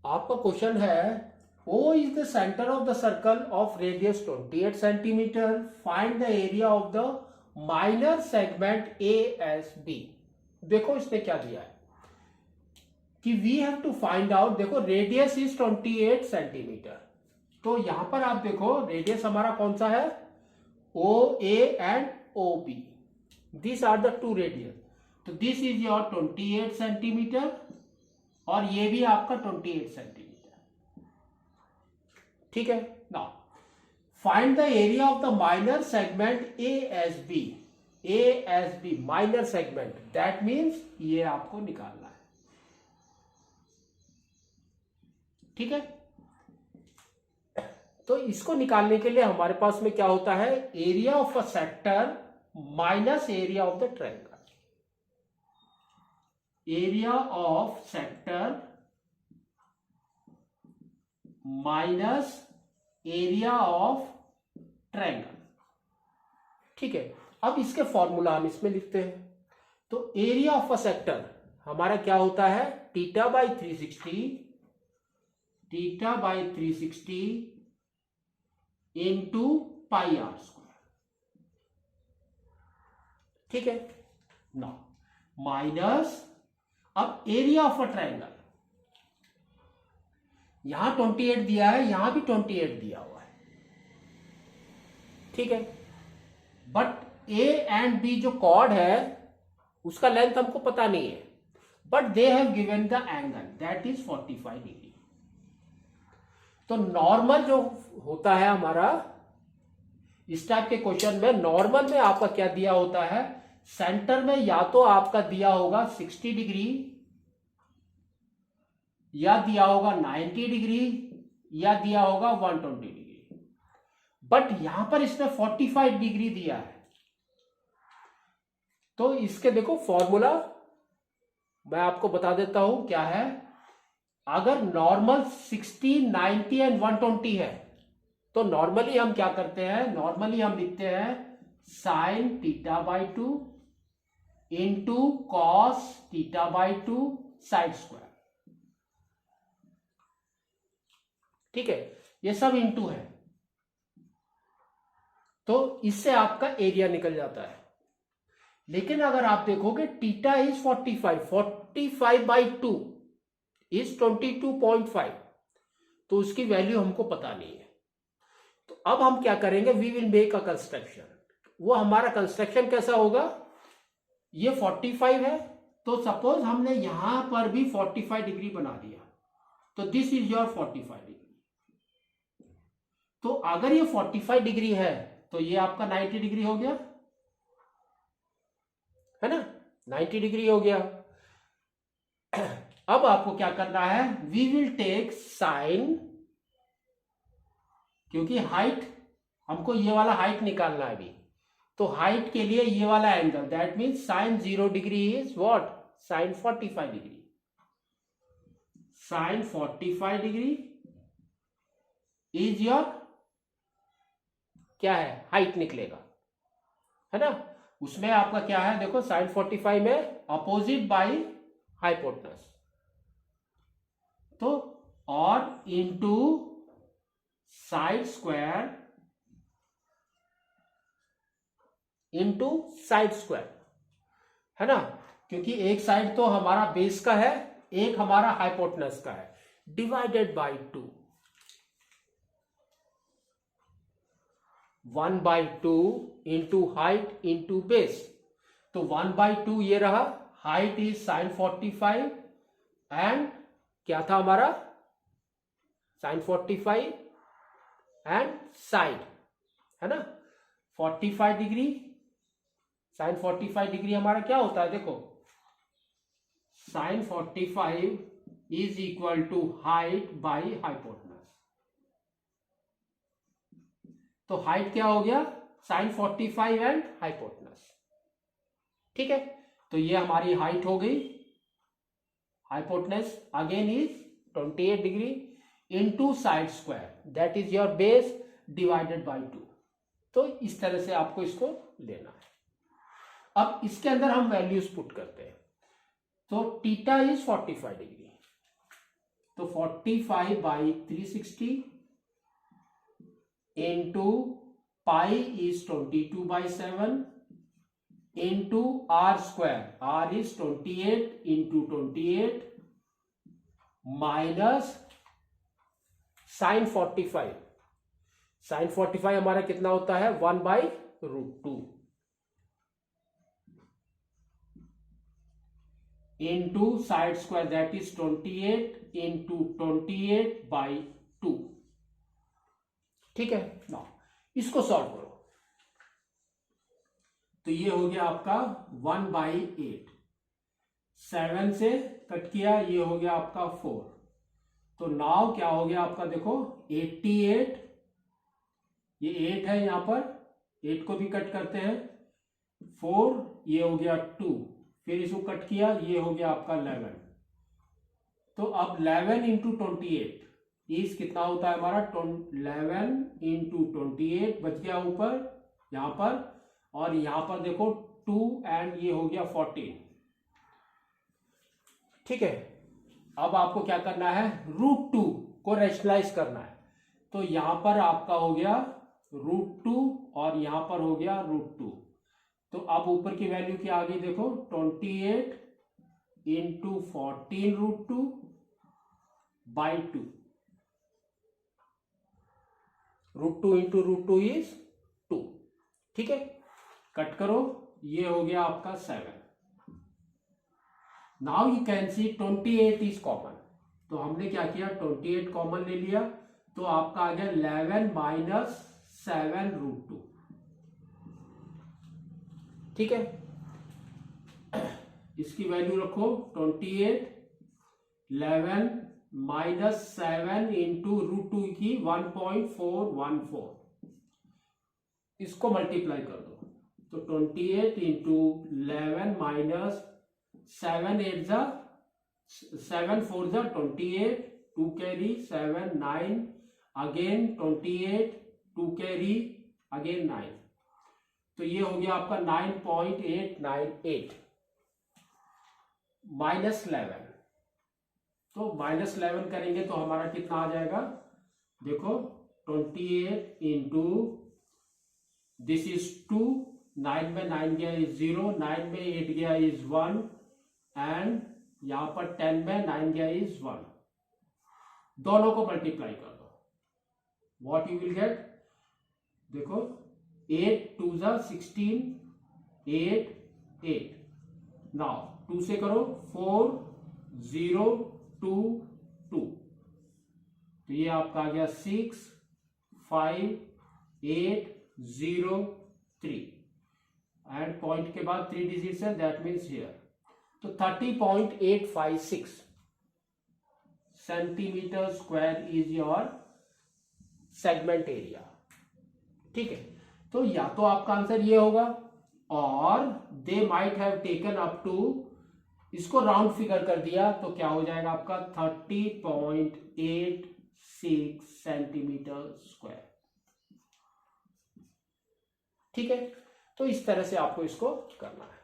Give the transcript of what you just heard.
आपका क्वेश्चन है O is the center of the circle of radius 28 centimeter. Find the area of the minor segment ASB. देखो इसने क्या दिया है कि we have to find out, देखो रेडियस इज 28 सेंटीमीटर। तो यहां पर आप देखो रेडियस हमारा कौन सा है, O A and O B, this are the two radius. तो दिस इज योर 28 सेंटीमीटर और ये भी आपका 28 सेंटीमीटर, ठीक है। Now find the area of the minor segment A S B minor segment, that means ये आपको निकालना है, ठीक है। तो इसको निकालने के लिए हमारे पास में क्या होता है, area of a sector minus area of the triangle, area of sector minus area of triangle, ठीक है। अब इसके फॉर्मूला हम इसमें लिखते हैं। तो एरिया ऑफ अ सेक्टर हमारा क्या होता है, theta by 360 into pi r square, ठीक है ना, माइनस अब एरिया ऑफ अ ट्रायंगल, यहां 28 दिया है, यहां भी 28 दिया हुआ है, ठीक है। बट ए एंड बी जो कॉर्ड है उसका लेंथ हमको पता नहीं है, but they have given the angle that is 45 degree. तो नॉर्मल जो होता है हमारा इस टाइप के क्वेश्चन में, नॉर्मल में आपका क्या दिया होता है, सेंटर में या तो आपका दिया होगा 60 डिग्री या दिया होगा 90 डिग्री या दिया होगा 120 डिग्री, बट यहां पर इसने 45 डिग्री दिया है। तो इसके देखो फॉर्मूला मैं आपको बता देता हूं क्या है। अगर नॉर्मल 60, 90 एंड 120 है तो नॉर्मली हम क्या करते हैं, नॉर्मली हम लिखते हैं sine theta by 2 into cos theta by 2 side square, ठीक है। ये सब इंटू है, तो इससे आपका एरिया निकल जाता है। लेकिन अगर आप देखोगे थीटा इज 45 बाई 2 इज 22.5, तो उसकी वैल्यू हमको पता नहीं है। तो अब हम क्या करेंगे, we will make a construction. वो हमारा कंस्ट्रक्शन कैसा होगा, ये 45 है, तो सपोज हमने यहां पर भी 45 डिग्री बना दिया, तो दिस इज योर 45 डिग्री। तो अगर ये 45 डिग्री है तो ये आपका 90 डिग्री हो गया, है ना, 90 डिग्री हो गया। अब आपको क्या करना है, वी विल टेक साइन, क्योंकि हाइट हमको ये वाला हाइट निकालना है अभी, तो हाइट के लिए ये वाला angle, that means sine 0 degree is what, sine 45 degree, sine 45 degree is your क्या है, हाइट निकलेगा, है ना। उसमें आपका क्या है, देखो साइन 45 में अपोजिट बाई हाइपोटेनस, तो और into side square into side square, है ना, क्योंकि एक साइड तो हमारा बेस का है, एक हमारा हाइपोटेनस का है, divided by 2, 1/2 into height into base. तो 1/2 ये रहा, हाइट इज साइन 45 एंड क्या था हमारा, साइन 45 एंड साइड, है ना, 45 डिग्री, साइन 45 डिग्री हमारा क्या होता है, देखो sine 45 is equal to height by hypotenuse. तो हाइट क्या हो गया, साइन 45 एंड हाइपोटेनस, ठीक है। तो ये हमारी हाइट हो गई, hypotenuse again is 28 degree into side square, that is your base divided by 2। तो इस तरह से आपको इसको लेना है। अब इसके अंदर हम वैल्यूज पुट करते हैं। तो थीटा इज 45 डिग्री, तो 45 by 360 into pi is 22/7 into r square, r is 28 into 28 minus sine 45, sine 45 हमारा कितना होता है 1/√2 into side square that is 28 into 28/2। ठीक है ना, इसको सॉल्व करो तो ये हो गया आपका 1/8, 7 से कट किया, ये हो गया आपका 4। तो नाउ क्या हो गया आपका, देखो 88, ये 8 है यहां पर, 8 को भी कट करते हैं, 4, ये हो गया 2, फिर इसको कट किया, ये हो गया आपका 11। तो अब 11 इंटू 28 इस कितना होता है हमारा 11 इंटू 28 बच गया ऊपर यहां पर, और यहां पर देखो 2 एंड ये हो गया 14। ठीक है, अब आपको क्या करना है, √2 को रैशनलाइज करना है। तो यहां पर आपका हो गया √2 और यहां पर हो गया √2। तो अब ऊपर की वैल्यू क्या आ गई, देखो 28 इंटू 14√2/2, √2 इंटू √2 इज 2। ठीक है, कट करो, ये हो गया आपका 7। Now you can see 28 is common, तो हमने क्या किया 28 कॉमन ले लिया, तो आपका आ गया 11 माइनस 7√2। ठीक है, इसकी वैल्यू रखो 28, 11 माइनस 7 इंटू √2 की 1.414, इसको मल्टीप्लाई कर दो, तो 28 इंटू 11 माइनस 7 8 जा 7 4 जा 28, 2 कैरी 7 9, अगेन 28, 2 कैरी अगेन 9, तो ये हो गया आपका 9.898 माइनस 11। तो माइनस 11 करेंगे तो हमारा कितना आ जाएगा, देखो 28 इंटू दिस इज 2, 9 में 9 गया इज 0, 9 में 8 गया इज 1, एंड यहां पर 10 में 9 गया इज 1। दोनों को मल्टीप्लाई कर दो, व्हाट यू विल गेट, देखो 8 2 जा 16, 8 8, नाउ 2 से करो 4 0 2 2, तो ये आपका आ गया 6 5 8 0 3, एंड पॉइंट के बाद 3 डिजिट्स है, दैट मीन्स हियर। तो 30.856 centimetre square is your segment area. ठीक है, तो या तो आपका आंसर ये होगा, और they might have taken up to, इसको राउंड फिगर कर दिया तो क्या हो जाएगा आपका 30.86 सेंटीमीटर स्क्वायर। ठीक है, तो इस तरह से आपको इसको करना है।